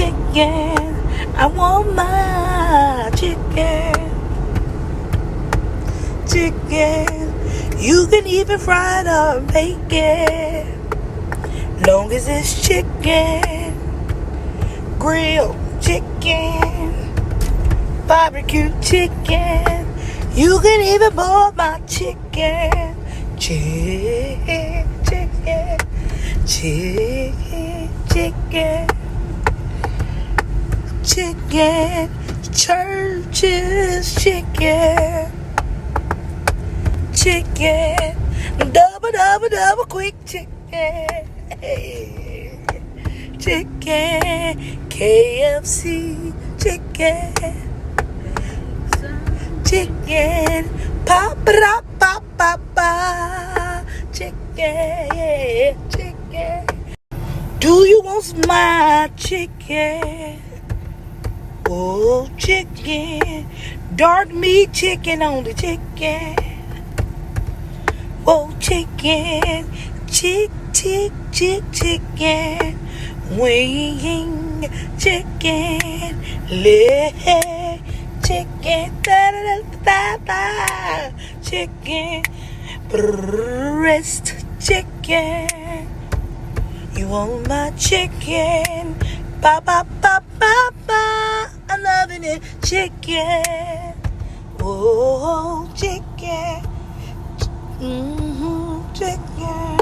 chicken. I want my chicken. Chicken. You can even fry it or bake it. Long as it's chicken. Grilled chicken. Barbecue chicken. You can even boil my chicken. Chicken. Chicken. Chicken. Chicken. Chicken. Church's chicken. Chicken. Double quick chicken. Chicken. KFC chicken. Chicken. Pop pop pop pop pop. Chicken. Chicken. Do you want my chicken? Oh, chicken. Dark meat chicken on the chicken. Oh, chicken. Chicken. Wing chicken. Leg chicken. Da-da-da-da-da. Chicken. Breast chicken. You want my chicken? Ba ba ba ba ba. I'm loving it, chicken. Oh, chicken. Chicken.